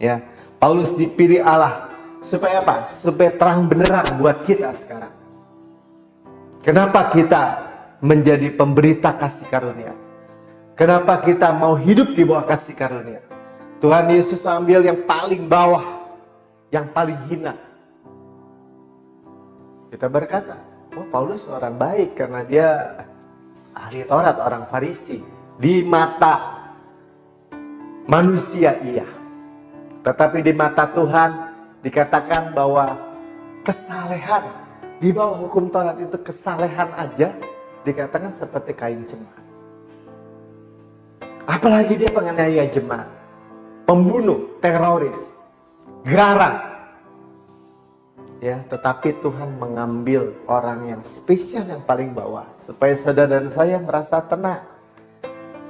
Ya, Paulus dipilih Allah supaya apa? Supaya terang benderang buat kita sekarang. Kenapa kita menjadi pemberita kasih karunia? Kenapa kita mau hidup di bawah kasih karunia? Tuhan Yesus ambil yang paling bawah, yang paling hina. Kita berkata, oh Paulus orang baik karena dia ahli Taurat, orang Farisi. Di mata manusia iya. Tetapi di mata Tuhan dikatakan bahwa kesalehan di bawah hukum Taurat itu, kesalehan aja dikatakan seperti kain cemar. Apalagi dia penganiaya jemaat, pembunuh, teroris, garang. Ya, tetapi Tuhan mengambil orang yang spesial, yang paling bawah, supaya saudara dan saya merasa tenang.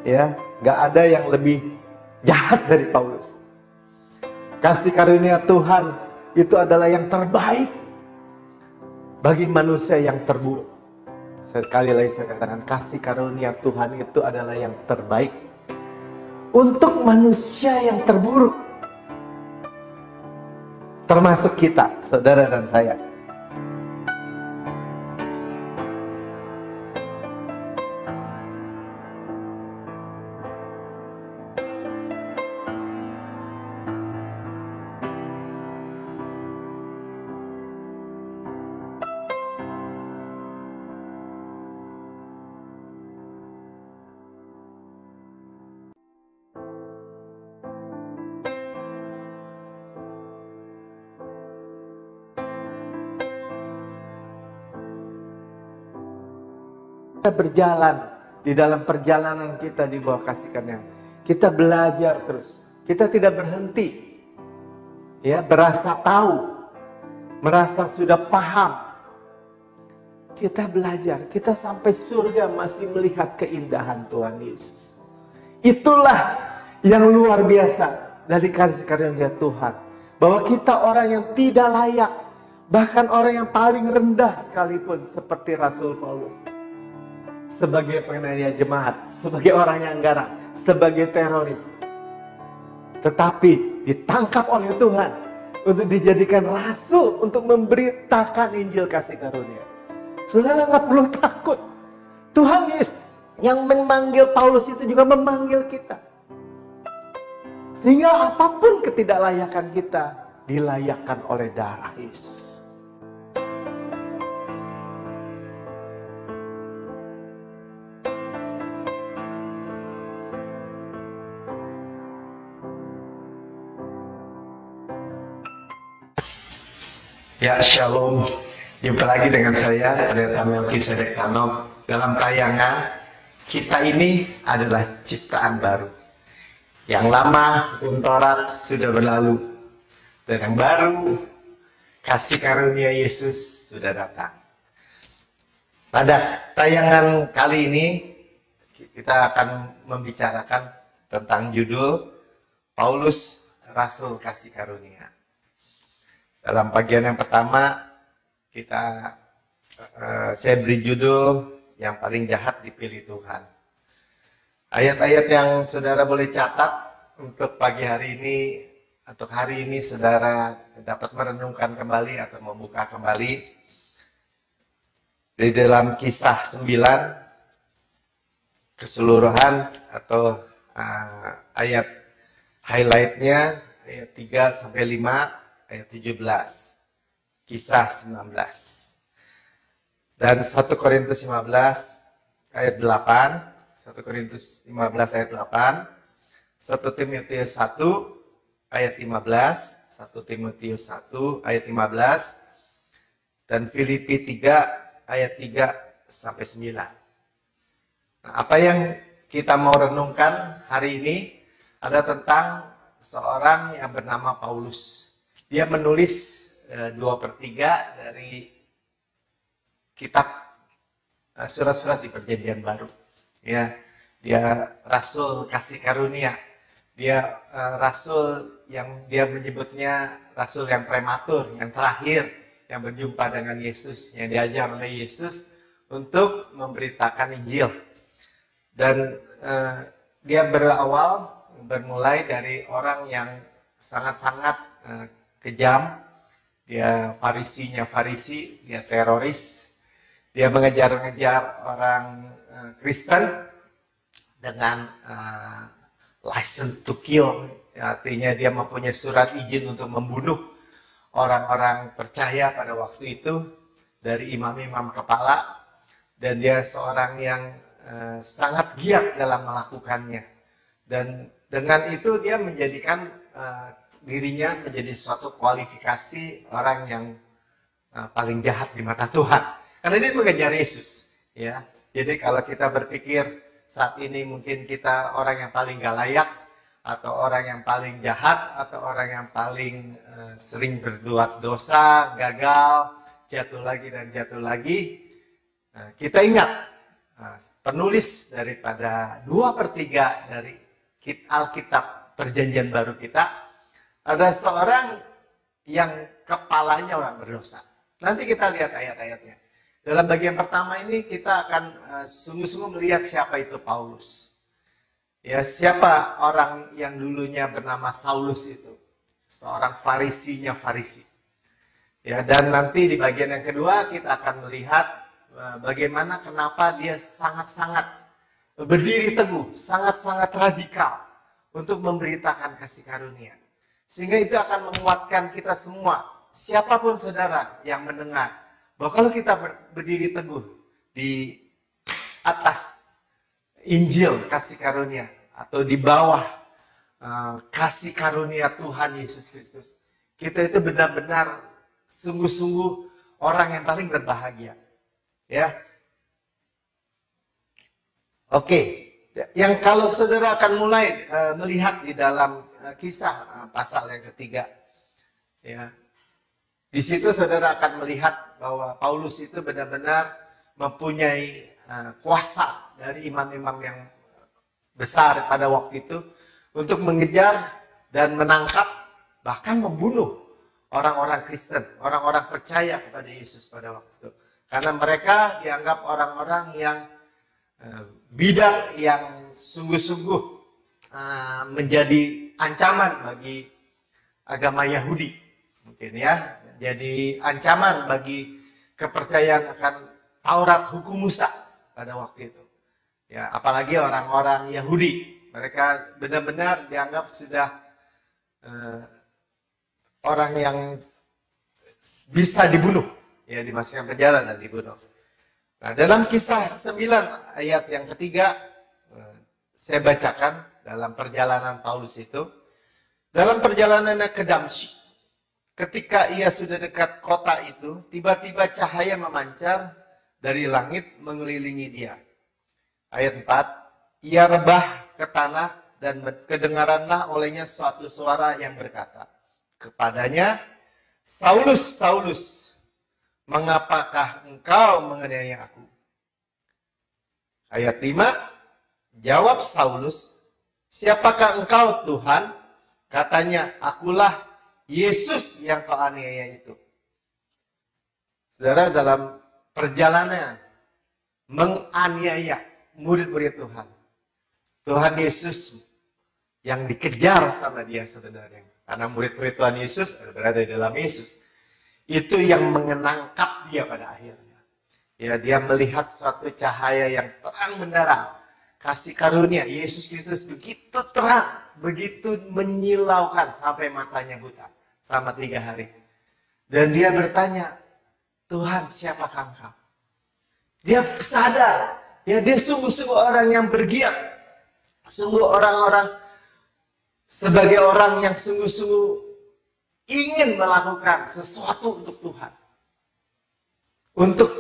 Ya, nggak ada yang lebih jahat dari Paulus. Kasih karunia Tuhan itu adalah yang terbaik bagi manusia yang terburuk. Sekali lagi saya katakan, kasih karunia Tuhan itu adalah yang terbaik untuk manusia yang terburuk. Termasuk kita, saudara dan saya. Kita berjalan di dalam perjalanan kita di bawah kasih karunia. Kita belajar terus. Kita tidak berhenti. Ya, berasa tahu, merasa sudah paham. Kita belajar, kita sampai surga masih melihat keindahan Tuhan Yesus. Itulah yang luar biasa dari kasih karunia Tuhan. Bahwa kita orang yang tidak layak, bahkan orang yang paling rendah sekalipun, seperti Rasul Paulus. Sebagai penganiaya jemaat, sebagai orang yang garang, sebagai teroris. Tetapi ditangkap oleh Tuhan untuk dijadikan rasul, untuk memberitakan Injil kasih karunia. Saudara nggak perlu takut. Tuhan Yesus yang memanggil Paulus itu juga memanggil kita. Sehingga apapun ketidaklayakan kita dilayakkan oleh darah Yesus. Ya, shalom. Jumpa lagi dengan saya, Pendeta Melkisedek Tanok. Dalam tayangan, kita ini adalah ciptaan baru. Yang lama, hukum Taurat sudah berlalu. Dan yang baru, kasih karunia Yesus sudah datang. Pada tayangan kali ini, kita akan membicarakan tentang judul Paulus, Rasul Kasih Karunia. Dalam bagian yang pertama, saya beri judul yang paling jahat dipilih Tuhan. Ayat-ayat yang saudara boleh catat untuk pagi hari ini, untuk hari ini saudara dapat merenungkan kembali atau membuka kembali di dalam Kisah 9 keseluruhan atau ayat highlightnya ayat 3 sampai 5. Ayat 17, Kisah 19. Dan 1 Korintus 15 ayat 8, 1 Korintus 15 ayat 8, 1 Timotius 1 ayat 15, 1 Timotius 1 ayat 15, dan Filipi 3 ayat 3 sampai 9. Nah, apa yang kita mau renungkan hari ini ada tentang seorang yang bernama Paulus. Dia menulis 2/3 dari kitab surat-surat di Perjanjian Baru. Ya, dia rasul kasih karunia. Dia rasul yang dia menyebutnya rasul yang prematur, yang terakhir, yang berjumpa dengan Yesus, yang diajar oleh Yesus untuk memberitakan Injil. Dan dia bermulai dari orang yang sangat-sangat kejam. Dia farisinya farisi, dia teroris. Dia mengejar-ngejar orang Kristen dengan license to kill. Artinya dia mempunyai surat izin untuk membunuh orang-orang percaya pada waktu itu dari imam-imam kepala. Dan dia seorang yang sangat giat dalam melakukannya. Dan dengan itu dia menjadikan dirinya menjadi suatu kualifikasi orang yang paling jahat di mata Tuhan. Karena dia mengejar Yesus. Ya. Jadi kalau kita berpikir saat ini mungkin kita orang yang paling gak layak, atau orang yang paling jahat, atau orang yang paling sering berbuat dosa, gagal, jatuh lagi dan jatuh lagi. Kita ingat penulis daripada 2/3 dari Alkitab Perjanjian Baru kita, ada seorang yang kepalanya orang berdosa. Nanti kita lihat ayat-ayatnya. Dalam bagian pertama ini kita akan sungguh-sungguh melihat siapa itu Paulus. Ya, siapa orang yang dulunya bernama Saulus itu. Seorang farisinya farisi. Ya, dan nanti di bagian yang kedua kita akan melihat bagaimana kenapa dia sangat-sangat berdiri teguh, sangat-sangat radikal untuk memberitakan kasih karunia. Sehingga itu akan menguatkan kita semua, siapapun saudara yang mendengar, bahwa kalau kita berdiri teguh di atas Injil kasih karunia, atau di bawah kasih karunia Tuhan Yesus Kristus, kita itu benar-benar sungguh-sungguh orang yang paling berbahagia. Ya, oke. Yang kalau saudara akan mulai melihat di dalam kisah pasal yang ketiga, ya, di situ saudara akan melihat bahwa Paulus itu benar-benar mempunyai kuasa dari imam-imam yang besar pada waktu itu untuk mengejar dan menangkap, bahkan membunuh orang-orang Kristen, orang-orang percaya kepada Yesus pada waktu itu. Karena mereka dianggap orang-orang yang bidang yang sungguh-sungguh menjadi ancaman bagi agama Yahudi, mungkin ya, jadi ancaman bagi kepercayaan akan Taurat hukum Musa pada waktu itu. Ya, apalagi orang-orang Yahudi, mereka benar-benar dianggap sudah orang yang bisa dibunuh, ya, dimasukkan penjara dan dibunuh. Nah, dalam kisah 9 ayat yang ketiga, saya bacakan dalam perjalanan Paulus itu. Dalam perjalanannya ke Damsyik, ketika ia sudah dekat kota itu, tiba-tiba cahaya memancar dari langit mengelilingi dia. Ayat 4, ia rebah ke tanah dan kedengaranlah olehnya suatu suara yang berkata kepadanya, Saulus, Saulus, mengapakah engkau menganiaya aku? Ayat 5, jawab Saulus, siapakah engkau Tuhan? Katanya, akulah Yesus yang kau aniaya itu. Saudara, dalam perjalanan menganiaya murid-murid Tuhan, Tuhan Yesus yang dikejar sama dia sebenarnya. Karena murid-murid Tuhan Yesus berada di dalam Yesus. Itu yang mengenangkap dia pada akhirnya. Ya, dia melihat suatu cahaya yang terang benderang. Kasih karunia Yesus Kristus begitu terang, begitu menyilaukan sampai matanya buta selama 3 hari. Dan dia bertanya, Tuhan, siapakah engkau? Dia sadar, ya, dia sungguh-sungguh orang yang bergiat. Sungguh orang-orang sebagai orang yang sungguh-sungguh ingin melakukan sesuatu untuk Tuhan. Untuk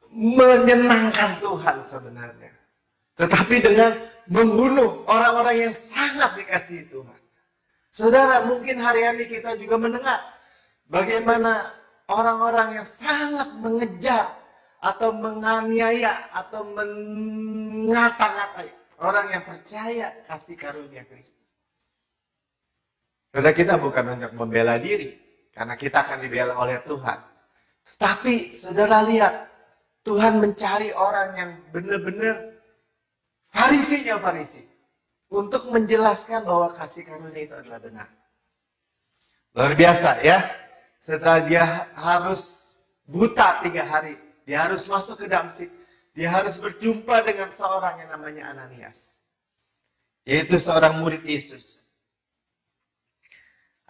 menyenangkan Tuhan sebenarnya. Tetapi dengan membunuh orang-orang yang sangat dikasihi Tuhan. Saudara, mungkin hari ini kita juga mendengar bagaimana orang-orang yang sangat mengejar atau menganiaya atau mengata-ngatai orang yang percaya kasih karunia Kristus. Saudara, kita bukan untuk membela diri, karena kita akan dibela oleh Tuhan. Tapi saudara lihat, Tuhan mencari orang yang benar-benar farisinya farisi, untuk menjelaskan bahwa kasih karunia itu adalah benar. Luar biasa ya. Setelah dia harus buta 3 hari, dia harus masuk ke Damsyik, dia harus berjumpa dengan seorang yang namanya Ananias, yaitu seorang murid Yesus.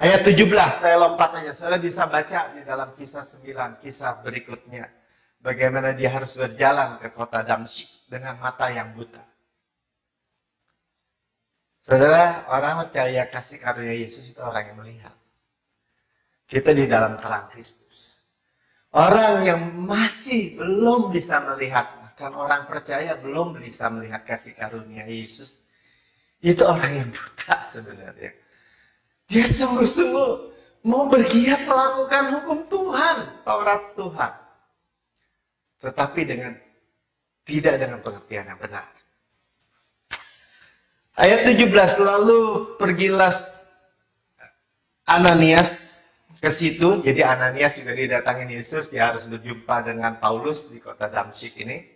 Ayat 17, saya lompat aja. Saudara bisa baca di dalam kisah 9, kisah berikutnya. Bagaimana dia harus berjalan ke kota Damsyik dengan mata yang buta. Saudara, orang percaya kasih karunia Yesus itu orang yang melihat. Kita di dalam terang Kristus. Orang yang masih belum bisa melihat, bahkan orang percaya belum bisa melihat kasih karunia Yesus, itu orang yang buta sebenarnya. Dia sungguh-sungguh mau bergiat melakukan hukum Tuhan, Taurat Tuhan. Tetapi tidak dengan pengertian yang benar. Ayat 17, lalu pergilah Ananias ke situ. Jadi Ananias juga didatangin Yesus, dia harus berjumpa dengan Paulus di kota Damsyik ini.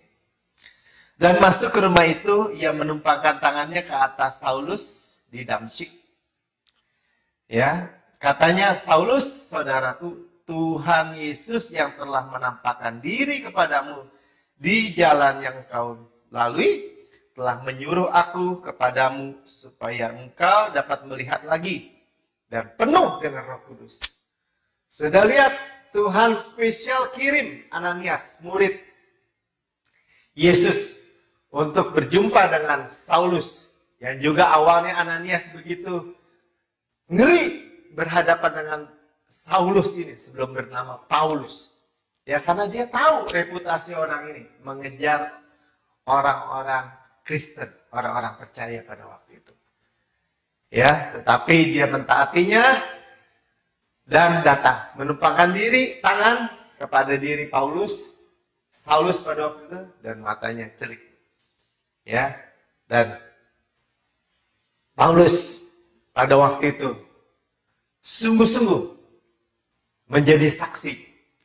Dan masuk ke rumah itu, ia menumpangkan tangannya ke atas Saulus di Damsyik. Ya, katanya, Saulus, saudaraku, Tuhan Yesus yang telah menampakkan diri kepadamu di jalan yang kau lalui, telah menyuruh aku kepadamu supaya engkau dapat melihat lagi dan penuh dengan Roh Kudus. Sudah lihat, Tuhan spesial kirim Ananias, murid Yesus, untuk berjumpa dengan Saulus, yang juga awalnya Ananias begitu ngeri berhadapan dengan Saulus ini sebelum bernama Paulus. Ya, karena dia tahu reputasi orang ini mengejar orang-orang Kristen, orang-orang percaya pada waktu itu. Ya, tetapi dia mentaatinya dan datang menumpangkan tangan kepada diri Saulus pada waktu itu, dan matanya celik. Ya, dan Paulus pada waktu itu sungguh-sungguh menjadi saksi,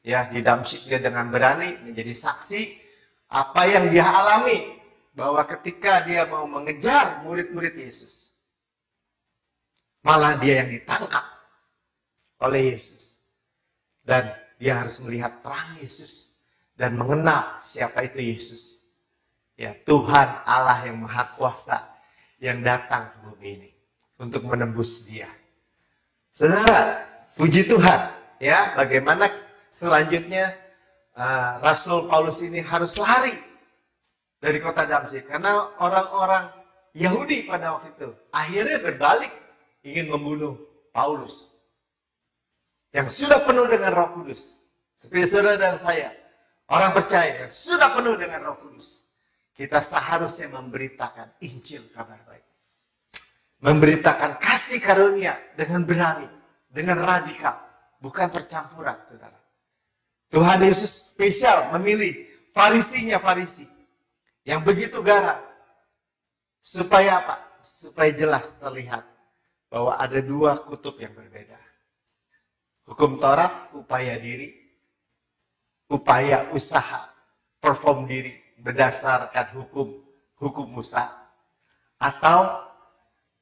ya, di Damsyik dia dengan berani menjadi saksi apa yang dia alami, bahwa ketika dia mau mengejar murid-murid Yesus, malah dia yang ditangkap oleh Yesus, dan dia harus melihat terang Yesus dan mengenal siapa itu Yesus, ya, Tuhan Allah yang Maha Kuasa yang datang ke bumi ini untuk menembus dia. Saudara, puji Tuhan, ya, bagaimana selanjutnya Rasul Paulus ini harus lari dari kota Damsyik karena orang-orang Yahudi pada waktu itu akhirnya berbalik ingin membunuh Paulus yang sudah penuh dengan Roh Kudus. Seperti saudara dan saya, orang percaya yang sudah penuh dengan Roh Kudus, kita seharusnya memberitakan Injil, kabar baik. Memberitakan kasih karunia dengan berani, dengan radikal, bukan percampuran, saudara. Tuhan Yesus spesial memilih Farisi yang begitu garang. Supaya apa? Supaya jelas terlihat bahwa ada 2 kutub yang berbeda. Hukum Taurat, upaya diri, upaya usaha, perform diri berdasarkan hukum Musa, atau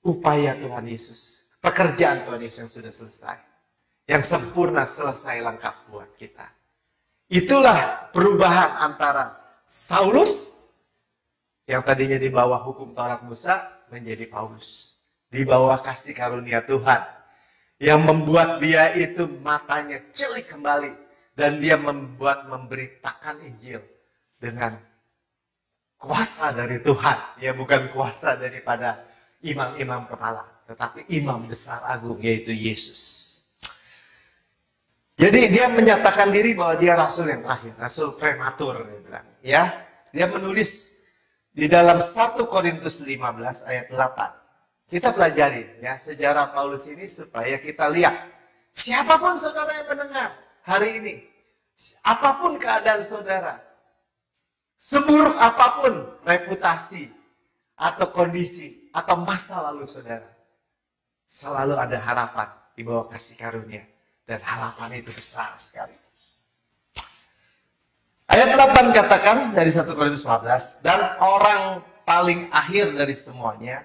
upaya Tuhan Yesus, pekerjaan Tuhan Yesus yang sudah selesai, yang sempurna, selesai, lengkap buat kita. Itulah perubahan antara Saulus yang tadinya di bawah hukum Taurat Musa menjadi Paulus, di bawah kasih karunia Tuhan yang membuat dia itu matanya celik kembali, dan dia memberitakan Injil dengan kuasa dari Tuhan, ya, bukan kuasa daripada imam-imam kepala, tetapi imam besar agung, yaitu Yesus. Jadi dia menyatakan diri bahwa dia rasul yang terakhir, rasul prematur, dia bilang. Ya, dia menulis di dalam 1 Korintus 15 ayat 8. Kita pelajari, ya, sejarah Paulus ini supaya kita lihat, siapapun saudara yang mendengar hari ini, apapun keadaan saudara, seburuk apapun reputasi atau kondisi atau masa lalu saudara, selalu ada harapan di bawah kasih karunia, dan harapan itu besar sekali. Ayat 8 katakan dari 1 Korintus 15, dan orang paling akhir dari semuanya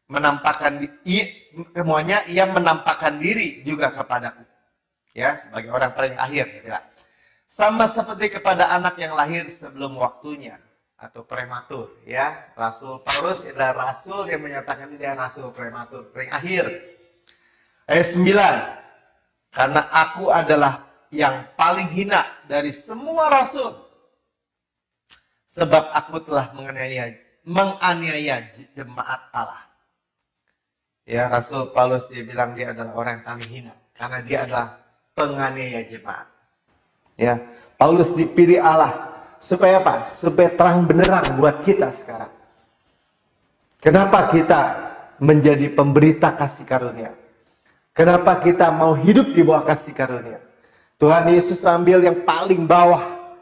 menampakkan semuanya ia menampakkan diri juga kepadaku. Ya, sebagai orang paling akhir gitu ya. Sama seperti kepada anak yang lahir sebelum waktunya atau prematur ya. Rasul Paulus adalah rasul yang menyatakan dia rasul prematur, paling akhir. Ayat 9. Karena aku adalah yang paling hina dari semua rasul. Sebab aku telah menganiaya jemaat Allah. Ya, Rasul Paulus dia bilang dia adalah orang yang paling hina karena dia adalah penganiaya jemaat. Ya, Paulus dipilih Allah supaya apa? Supaya terang benderang buat kita sekarang. Kenapa kita menjadi pemberita kasih karunia? Kenapa kita mau hidup di bawah kasih karunia? Tuhan Yesus ambil yang paling bawah,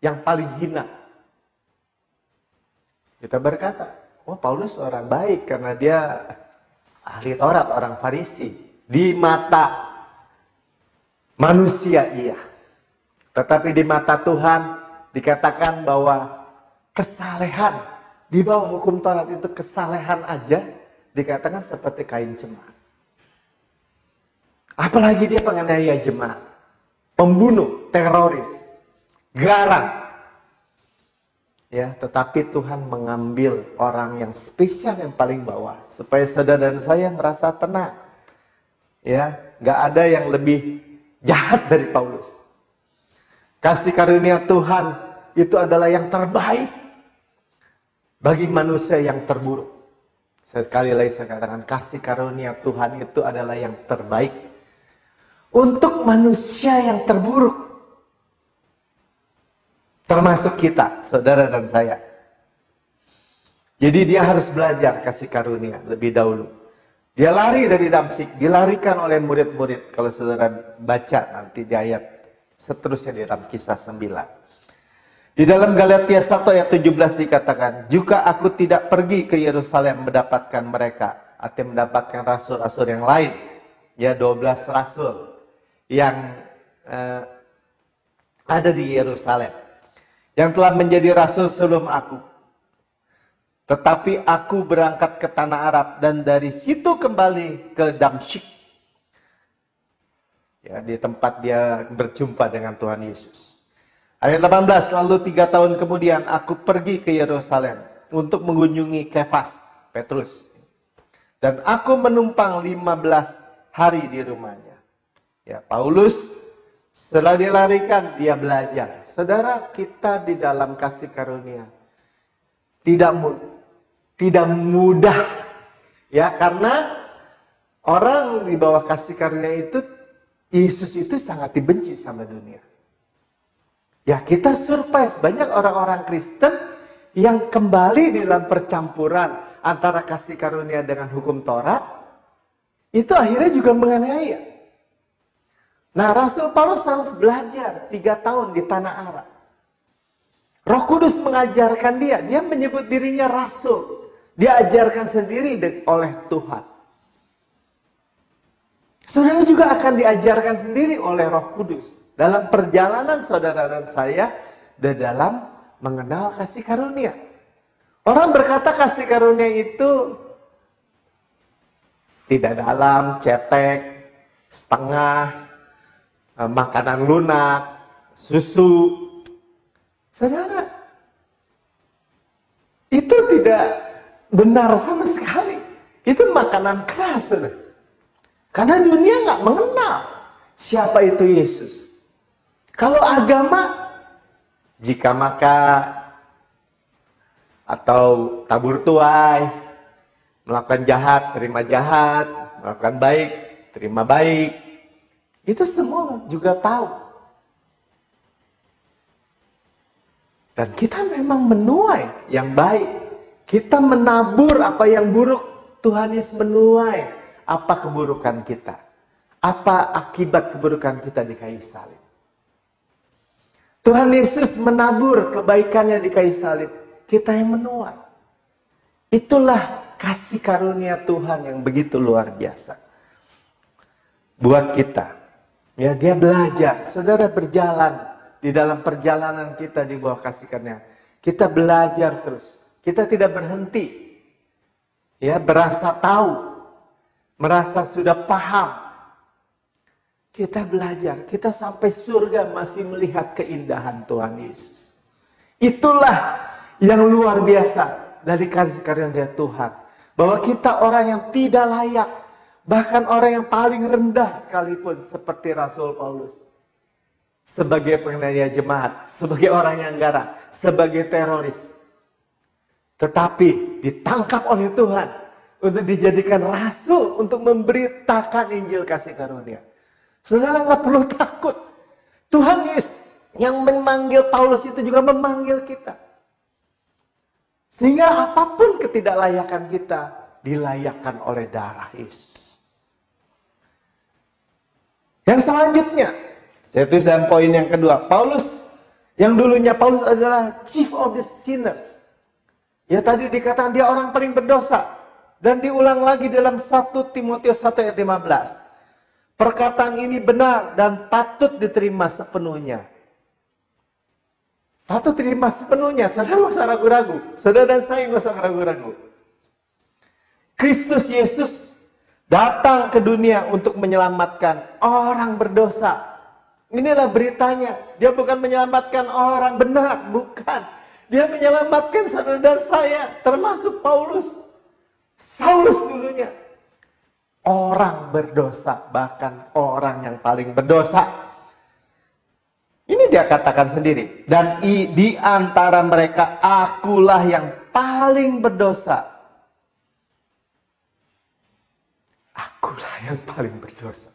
yang paling hina. Kita berkata, oh Paulus orang baik karena dia ahli Taurat, orang Farisi. Di mata manusia iya. Tetapi di mata Tuhan dikatakan bahwa kesalehan di bawah hukum Taurat itu kesalehan aja dikatakan seperti kain cemar. Apalagi dia penganiaya jemaat, pembunuh, teroris, garang. Ya, tetapi Tuhan mengambil orang yang spesial yang paling bawah supaya saudara dan saya merasa tenang. Ya, nggak ada yang lebih jahat dari Paulus. Kasih karunia Tuhan itu adalah yang terbaik bagi manusia yang terburuk. Sekali lagi saya katakan kasih karunia Tuhan itu adalah yang terbaik untuk manusia yang terburuk. Termasuk kita, saudara dan saya. Jadi dia harus belajar kasih karunia lebih dahulu. Dia lari dari Damsyik, dilarikan oleh murid-murid. Kalau saudara baca nanti di ayat seterusnya di dalam Kisah 9. Di dalam Galatia 1 ayat 17 dikatakan, juga aku tidak pergi ke Yerusalem mendapatkan mereka. Atau mendapatkan rasul-rasul yang lain. Ya 12 rasul yang ada di Yerusalem. Yang telah menjadi rasul sebelum aku. Tetapi aku berangkat ke tanah Arab dan dari situ kembali ke Damsyik. Ya, di tempat dia berjumpa dengan Tuhan Yesus. Ayat 18, lalu 3 tahun kemudian aku pergi ke Yerusalem untuk mengunjungi Kefas, Petrus. Dan aku menumpang 15 hari di rumahnya. Ya, Paulus setelah dilarikan dia belajar. Saudara, kita di dalam kasih karunia tidak mudah, ya, karena orang di bawah kasih karunia itu, Yesus itu sangat dibenci sama dunia. Ya, kita surprise banyak orang-orang Kristen yang kembali di dalam percampuran antara kasih karunia dengan hukum Taurat, itu akhirnya juga menganiaya. Nah, Rasul Paulus harus belajar 3 tahun di tanah Arab. Roh Kudus mengajarkan dia menyebut dirinya rasul. Dia ajarkan sendiri oleh Tuhan. Saudara juga akan diajarkan sendiri oleh Roh Kudus. Dalam perjalanan saudara dan saya, di dalam mengenal kasih karunia. Orang berkata kasih karunia itu tidak dalam, cetek, setengah, makanan lunak, susu. Saudara, itu tidak benar sama sekali. Itu makanan keras, saudara. Karena dunia nggak mengenal siapa itu Yesus. Kalau agama, jika makan atau tabur tuai, melakukan jahat, terima jahat, melakukan baik, terima baik. Itu semua juga tahu. Dan kita memang menuai yang baik. Kita menabur apa yang buruk. Tuhan Yesus menuai apa keburukan kita. Apa akibat keburukan kita di kayu salib. Tuhan Yesus menabur kebaikannya di kayu salib. Kita yang menuai. Itulah kasih karunia Tuhan yang begitu luar biasa. Buat kita. Ya, dia belajar. Saudara berjalan di dalam perjalanan kita di bawah kasih karunia. Kita belajar terus. Kita tidak berhenti. ya berasa tahu, merasa sudah paham. Kita belajar, kita sampai surga masih melihat keindahan Tuhan Yesus. Itulah yang luar biasa dari kasih karunia Tuhan. Bahwa kita orang yang tidak layak, bahkan orang yang paling rendah sekalipun seperti Rasul Paulus. Sebagai penganiaya jemaat, sebagai orang yang garang, sebagai teroris. Tetapi ditangkap oleh Tuhan untuk dijadikan rasul untuk memberitakan Injil kasih karunia. Saudara nggak perlu takut. Tuhan Yesus yang memanggil Paulus itu juga memanggil kita. Sehingga apapun ketidaklayakan kita dilayakkan oleh darah Yesus. Yang selanjutnya, saya tulis dalam poin yang kedua. Paulus, yang dulunya Paulus adalah chief of the sinners. Ya tadi dikatakan dia orang paling berdosa. Dan diulang lagi dalam 1 Timotius 1 ayat 15. Perkataan ini benar dan patut diterima sepenuhnya. Patut diterima sepenuhnya. Saudara nggak usah ragu-ragu. Saudara dan saya nggak usah ragu-ragu. Kristus Yesus datang ke dunia untuk menyelamatkan orang berdosa. Inilah beritanya. Dia bukan menyelamatkan orang benar, bukan. Dia menyelamatkan saudara dan saya, termasuk Paulus. Saulus dulunya. Orang berdosa, bahkan orang yang paling berdosa. Ini dia katakan sendiri. Dan di antara mereka, akulah yang paling berdosa. Akulah yang paling berdosa.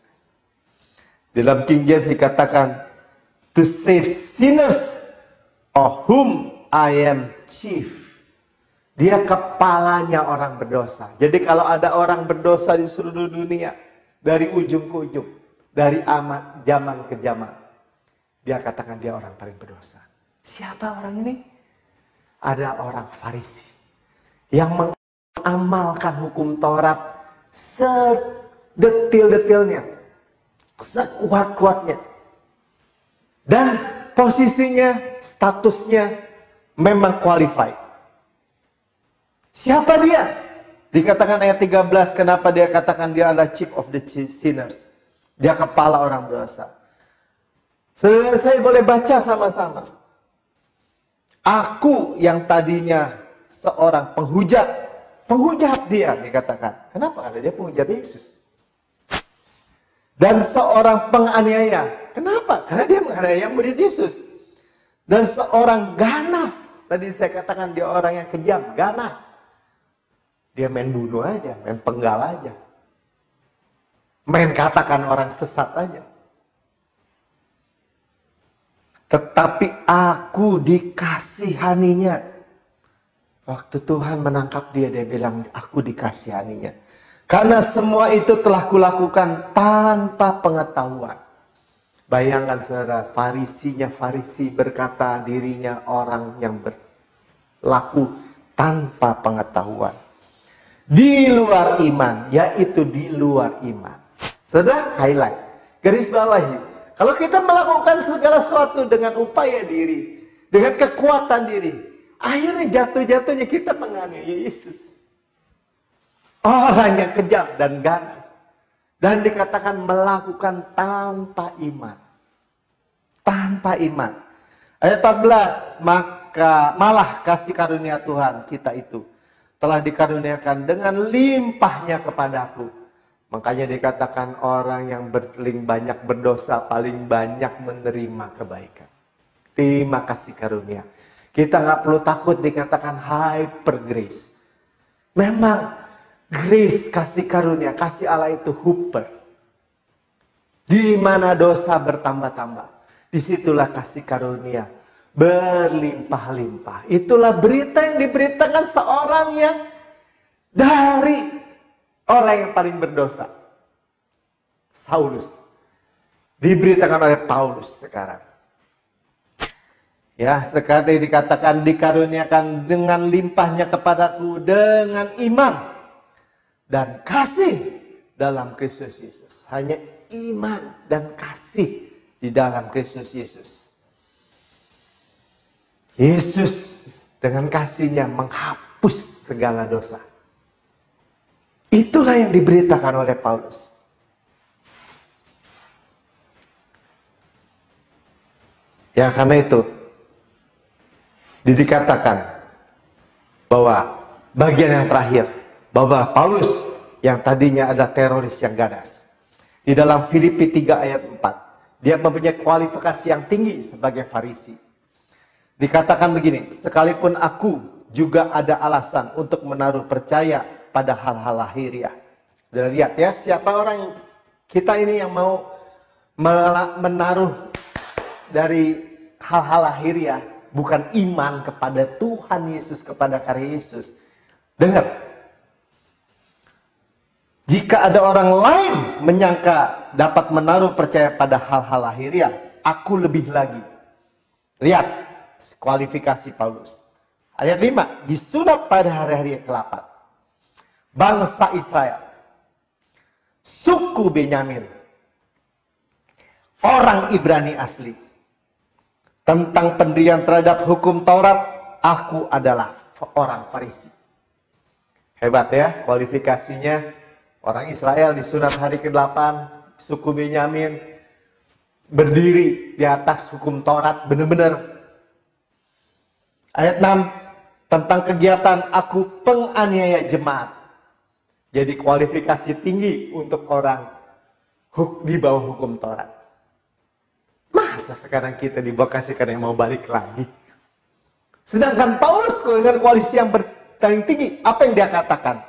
Dalam King James dikatakan, to save sinners, of whom I am chief. Dia kepalanya orang berdosa. Jadi kalau ada orang berdosa di seluruh dunia, dari ujung ke ujung, dari zaman ke zaman, dia katakan dia orang paling berdosa. Siapa orang ini? Ada orang Farisi yang mengamalkan hukum Taurat sedetil-detilnya, sekuat-kuatnya. Dan posisinya, statusnya memang qualified. Siapa dia? Dikatakan ayat 13, kenapa dia katakan dia adalah chief of the sinners. Dia kepala orang berdosa. Saudara saya boleh baca sama-sama. Aku yang tadinya seorang penghujat dia dikatakan. Kenapa? Karena dia penghujat Yesus. Dan seorang penganiaya. Kenapa? Karena dia menganiaya murid Yesus. Dan seorang ganas. Tadi saya katakan dia orang yang kejam, ganas. Dia main bunuh aja, main penggal aja. Main katakan orang sesat aja. Tetapi aku dikasihaninya. Waktu Tuhan menangkap dia bilang, aku dikasihaninya. Karena semua itu telah kulakukan tanpa pengetahuan. Bayangkan saudara, Farisi berkata dirinya orang yang berlaku tanpa pengetahuan. Di luar iman, yaitu di luar iman. Saudara, highlight, garis bawahi. Kalau kita melakukan segala sesuatu dengan upaya diri, dengan kekuatan diri, akhirnya jatuh-jatuhnya kita menganiaya Yesus. Orang yang kejam dan ganas. Dan dikatakan melakukan tanpa iman. Tanpa iman. Ayat 14, maka malah kasih karunia Tuhan kita itu telah dikaruniakan dengan limpahnya kepadaku. Makanya dikatakan orang yang paling banyak berdosa, paling banyak menerima kebaikan. Terima kasih karunia. Kita nggak perlu takut dikatakan hyper grace. Memang grace, kasih karunia, kasih Allah itu hyper. Di mana dosa bertambah-tambah, disitulah kasih karunia berlimpah-limpah. Itulah berita yang diberitakan seorang yang dari orang yang paling berdosa, Saulus, diberitakan oleh Paulus sekarang. Ya, sekarang dikatakan dikaruniakan dengan limpahnya kepadaku dengan iman dan kasih dalam Kristus Yesus. Hanya iman dan kasih di dalam Kristus Yesus. Yesus dengan kasihnya menghapus segala dosa. Itulah yang diberitakan oleh Paulus. Ya, karena itu dikatakan bahwa bagian yang terakhir, bahwa Paulus yang tadinya ada teroris yang ganas. Di dalam Filipi 3 ayat 4, dia mempunyai kualifikasi yang tinggi sebagai Farisi. Dikatakan begini, sekalipun aku juga ada alasan untuk menaruh percaya pada hal-hal lahiriah. Dan lihat ya, siapa orang kita ini yang mau menaruh dari hal-hal lahiriah, bukan iman kepada Tuhan Yesus, kepada karya Yesus. Dengar, jika ada orang lain menyangka dapat menaruh percaya pada hal-hal lahiriah, aku lebih lagi. Lihat kualifikasi Paulus. Ayat 5, disunat pada hari-hari ke-8. Bangsa Israel, suku Benyamin, orang Ibrani asli. Tentang pendirian terhadap hukum Taurat, aku adalah orang Farisi. Hebat ya kualifikasinya. Orang Israel disunat hari ke-8, suku Benyamin berdiri di atas hukum Taurat, benar-benar. Ayat 6, tentang kegiatan aku penganiaya jemaat. Jadi kualifikasi tinggi untuk orang di bawah hukum Taurat. Masa sekarang kita dibokasikan yang mau balik lagi? Sedangkan Paulus dengan koalisi yang paling tinggi, apa yang dia katakan?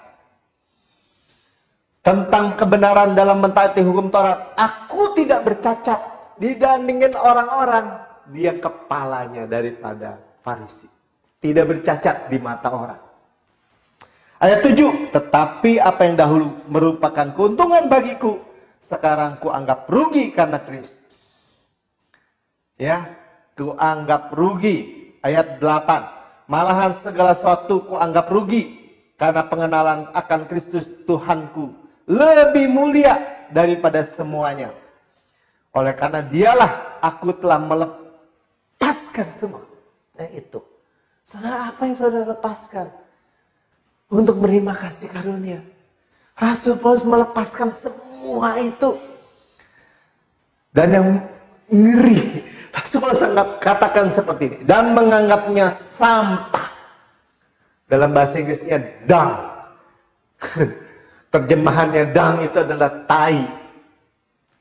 Tentang kebenaran dalam mentaati hukum Taurat, aku tidak bercacat dibandingkan orang-orang. Dia kepalanya daripada Farisi. Tidak bercacat di mata orang. Ayat 7, tetapi apa yang dahulu merupakan keuntungan bagiku, sekarang kuanggap rugi karena Kristus. Ya, kuanggap rugi. Ayat 8, malahan segala sesuatu kuanggap rugi karena pengenalan akan Kristus Tuhanku lebih mulia daripada semuanya. Oleh karena dialah aku telah melepaskan semua. Nah itu, saudara, apa yang saudara lepaskan untuk menerima kasih karunia? Rasul Paulus melepaskan semua itu. Dan yang ngeri, Rasul Paulus katakan seperti ini, dan menganggapnya sampah. Dalam bahasa Inggrisnya dung. Terjemahannya dung itu adalah tai,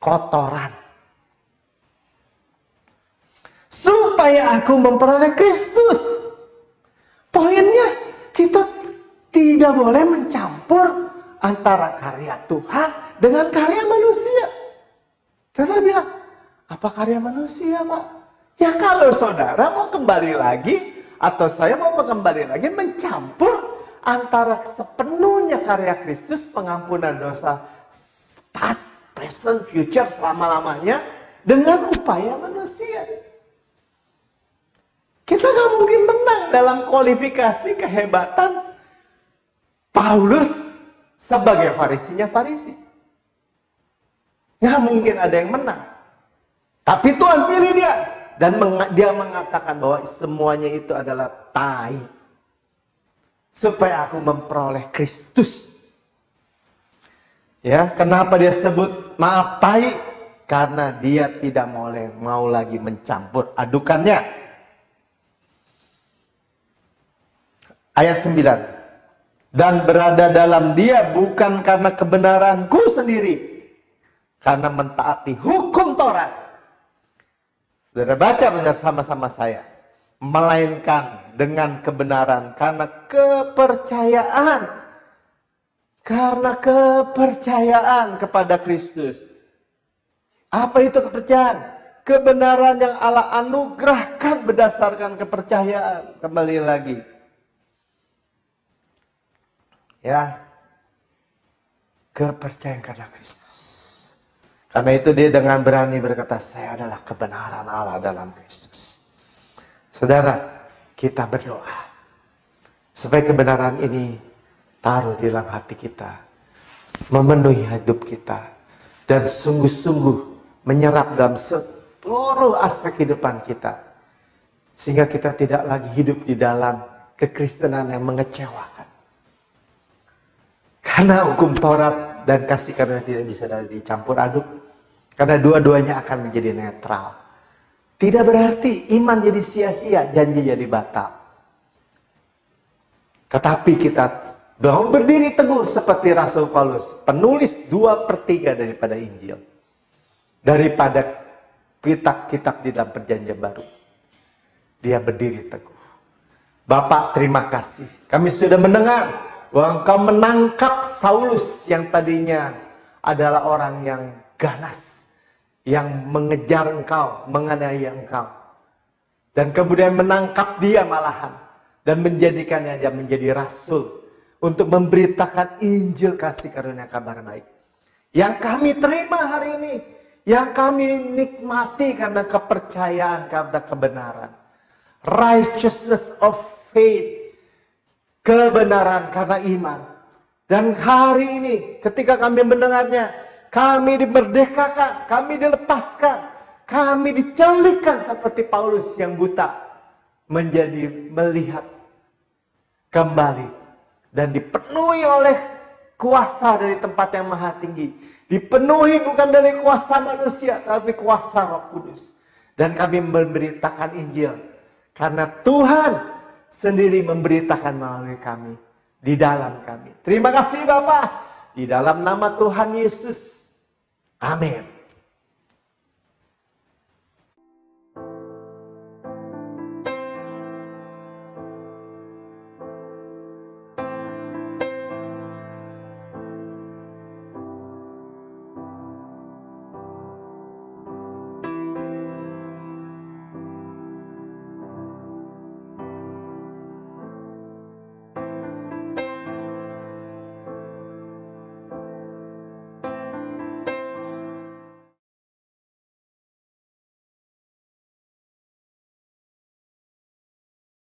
kotoran. Supaya aku memperoleh Kristus. Poinnya, kita tidak boleh mencampur antara karya Tuhan dengan karya manusia. Saudara bilang, apa karya manusia, Pak? Ya kalau saudara mau kembali lagi, atau saya mau kembali lagi mencampur antara sepenuhnya karya Kristus, pengampunan dosa past, present, future, selama-lamanya, dengan upaya manusia. Kita gak mungkin menang dalam kualifikasi kehebatan Paulus sebagai Farisinya Farisi. Gak mungkin ada yang menang. Tapi Tuhan pilih dia. Dan dia mengatakan bahwa semuanya itu adalah tai. Supaya aku memperoleh Kristus. Ya, kenapa dia sebut maaf tai? Karena dia tidak mau lagi mencampur adukannya. Ayat 9. Dan berada dalam dia bukan karena kebenaranku sendiri. Karena mentaati hukum Taurat. Saudara baca bersama-sama saya. Melainkan dengan kebenaran karena kepercayaan. Karena kepercayaan kepada Kristus. Apa itu kepercayaan? Kebenaran yang Allah anugerahkan berdasarkan kepercayaan. Kembali lagi. Ya, kepercayaan karena Kristus. Karena itu dia dengan berani berkata, saya adalah kebenaran Allah dalam Kristus. Saudara, kita berdoa supaya kebenaran ini taruh di dalam hati kita, memenuhi hidup kita, dan sungguh-sungguh menyerap dalam seluruh aspek kehidupan kita, sehingga kita tidak lagi hidup di dalam kekristenan yang mengecewakan. Karena hukum Taurat dan kasih karunia tidak bisa dicampur aduk. Karena dua-duanya akan menjadi netral. Tidak berarti iman jadi sia-sia, janji jadi batal. Tetapi kita mau berdiri teguh seperti Rasul Paulus, penulis 2/3 daripada Injil. Daripada kitab-kitab di dalam perjanjian baru. Dia berdiri teguh. Bapak, terima kasih. Kami sudah mendengar bahwa Engkau menangkap Saulus yang tadinya adalah orang yang ganas, yang mengejar Engkau, menganiaya Engkau. Dan kemudian menangkap dia malahan dan menjadikannya dia menjadi rasul untuk memberitakan Injil kasih karunia kabar baik. Yang kami terima hari ini, yang kami nikmati karena kepercayaan kepada kebenaran. Righteousness of faith. Kebenaran karena iman. Dan hari ini ketika kami mendengarnya, kami dimerdekakan, kami dilepaskan, kami dicelupkan seperti Paulus yang buta menjadi melihat kembali dan dipenuhi oleh kuasa dari tempat yang maha tinggi. Dipenuhi bukan dari kuasa manusia, tapi kuasa Roh Kudus. Dan kami memberitakan Injil karena Tuhan sendiri memberitakan melalui kami, di dalam kami. Terima kasih Bapa, di dalam nama Tuhan Yesus. Amin.